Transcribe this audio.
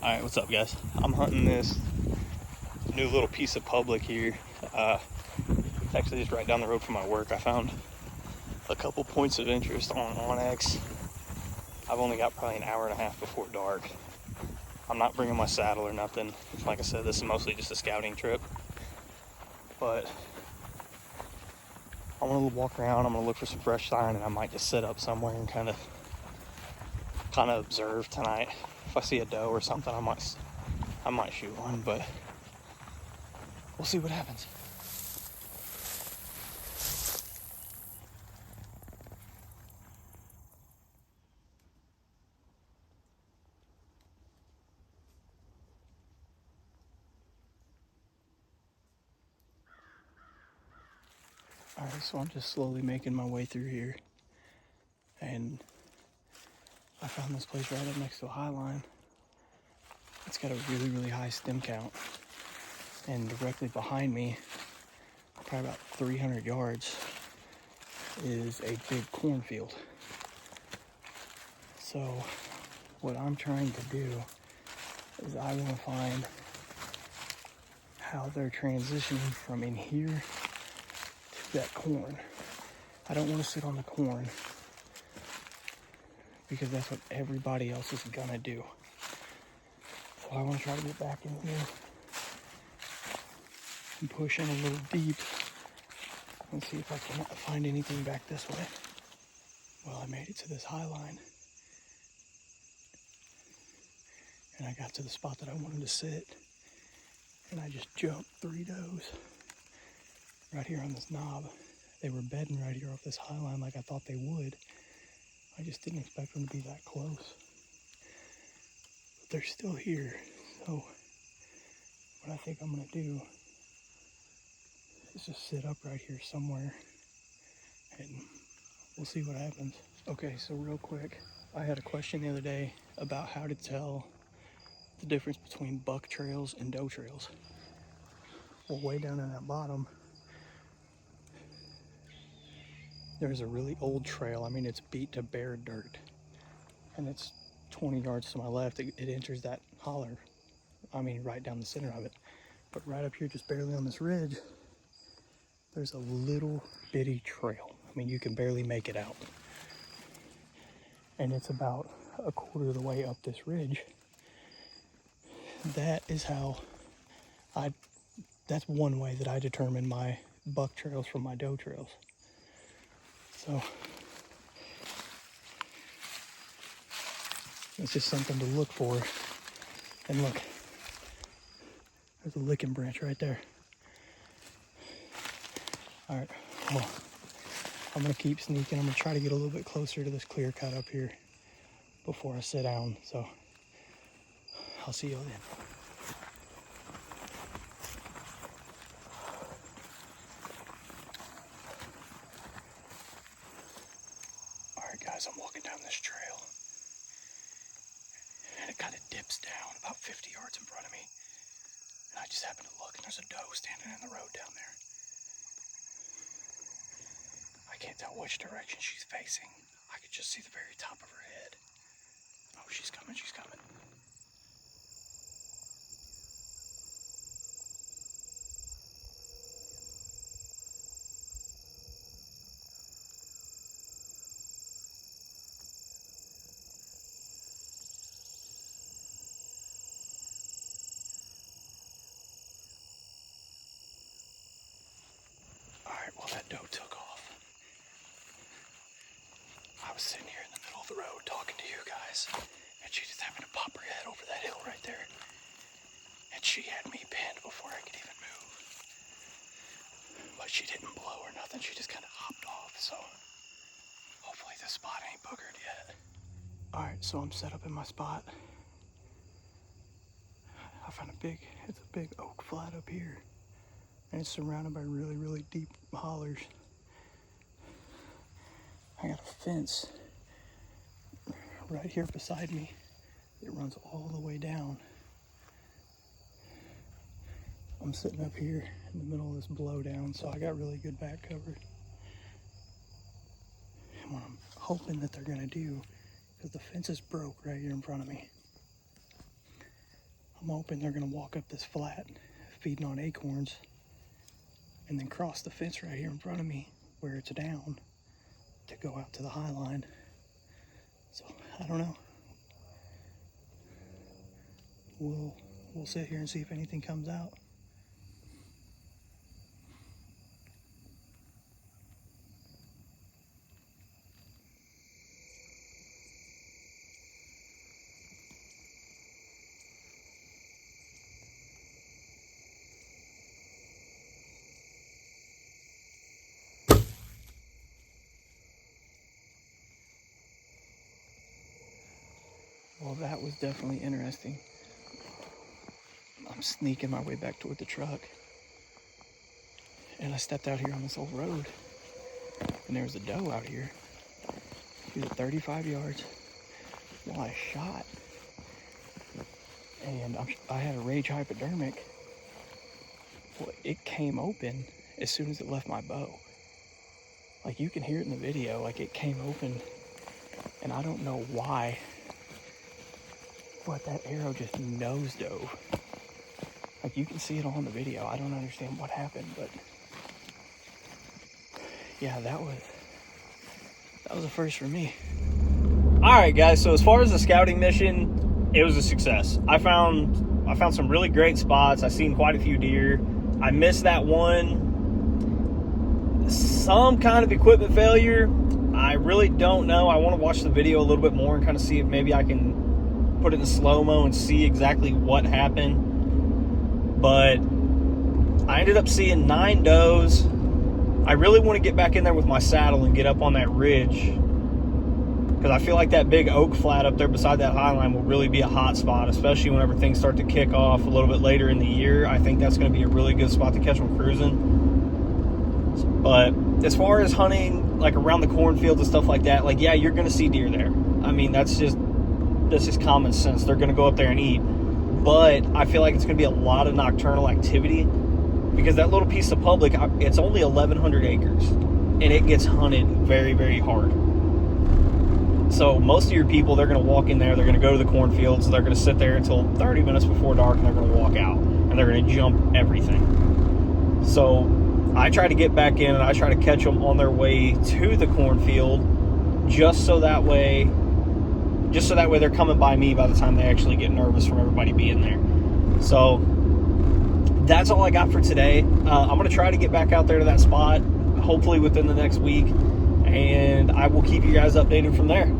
Alright, what's up guys? I'm hunting this new little piece of public here. It's actually just right down the road from my work. I found a couple points of interest on onX. I've only got probably an hour and a half before dark. I'm not bringing my saddle or nothing. Like I said, this is mostly just a scouting trip. But I want to walk around, I'm going to look for some fresh sign, and I might just sit up somewhere and kind of observe tonight. If I see a doe or something, I might shoot one, but we'll see what happens. Alright, so I'm just slowly making my way through here, and I found this place right up next to a high line. It's got a really, really high stem count, and directly behind me, probably about 300 yards, is a big cornfield. So what I'm trying to do is I want to find how they're transitioning from in here to that corn. I don't want to sit on the corn because that's what everybody else is gonna do. So I want to try to get back in here and push in a little deep and see if I can find anything back this way. Well, I made it to this high line, and I got to the spot that I wanted to sit, and I just jumped 3 does right here on this knob. They were bedding right here off this high line like I thought they would. I just didn't expect them to be that close. But they're still here. So what I think I'm gonna do is just sit up right here somewhere and we'll see what happens. Okay, so real quick, I had a question the other day about how to tell the difference between buck trails and doe trails. Well, way down in that bottom, there's a really old trail. I mean, it's beat to bare dirt, and it's 20 yards to my left. It enters that holler. I mean, right down the center of it. But right up here, just barely on this ridge, there's a little bitty trail. I mean, you can barely make it out. And it's about a quarter of the way up this ridge. That is how that's one way that I determine my buck trails from my doe trails. So it's just something to look for. And look, there's a licking branch right there. All right, well, I'm gonna keep sneaking. I'm gonna try to get a little bit closer to this clear cut up here before I sit down. So I'll see you then. All right, guys, I'm walking down this trail, and it kind of dips down about 50 yards in front of me. And I just happen to look, and there's a doe standing in the road down there. I can't tell which direction she's facing. I could just see the very top of her head. Oh, she's coming, she's coming. All right, well, that doe took off. I was sitting here in the middle of the road talking to you guys, and she just happened to pop her head over that hill right there. And she had me pinned before I could even move. But she didn't blow or nothing, she just kind of hopped off, so hopefully this spot ain't boogered yet. All right, so I'm set up in my spot. I found it's a big oak flat up here, and it's surrounded by really, really deep hollers. I got a fence right here beside me. It runs all the way down. I'm sitting up here in the middle of this blowdown, so I got really good back cover. And what I'm hoping that they're gonna do, because the fence is broke right here in front of me, I'm hoping they're going to walk up this flat, feeding on acorns, and then cross the fence right here in front of me where it's down to go out to the high line. So I don't know. We'll sit here and see if anything comes out. Well, that was definitely interesting. I'm sneaking my way back toward the truck, and I stepped out here on this old road, and there was a doe out here. She was at 35 yards while I shot, and I had a rage hypodermic. Well, it came open as soon as it left my bow. Like, you can hear it in the video, like it came open, and I don't know why, but that arrow just nose dove. Like, you can see it all in the video. I don't understand what happened, but yeah, that was a first for me. All right, guys. So as far as the scouting mission, it was a success. I found some really great spots. I seen quite a few deer. I missed that one. Some kind of equipment failure. I really don't know. I want to watch the video a little bit more and kind of see if maybe I can put it in slow-mo and see exactly what happened. But I ended up seeing 9 does. I really want to get back in there with my saddle and get up on that ridge, because I feel like that big oak flat up there beside that high line will really be a hot spot, especially whenever things start to kick off a little bit later in the year. I think that's going to be a really good spot to catch them cruising. But as far as hunting, like around the cornfields and stuff like that, like, yeah, you're going to see deer there. I mean, that's just common sense. They're going to go up there and eat. But I feel like it's going to be a lot of nocturnal activity, because that little piece of public, it's only 1,100 acres, and it gets hunted very, very hard. So most of your people, they're going to walk in there, they're going to go to the cornfields, they're going to sit there until 30 minutes before dark, and they're going to walk out, and they're going to jump everything. So I try to get back in, and I try to catch them on their way to the cornfield, just so that way they're coming by me by the time they actually get nervous from everybody being there. So that's all I got for today. I'm going to try to get back out there to that spot, hopefully within the next week, and I will keep you guys updated from there.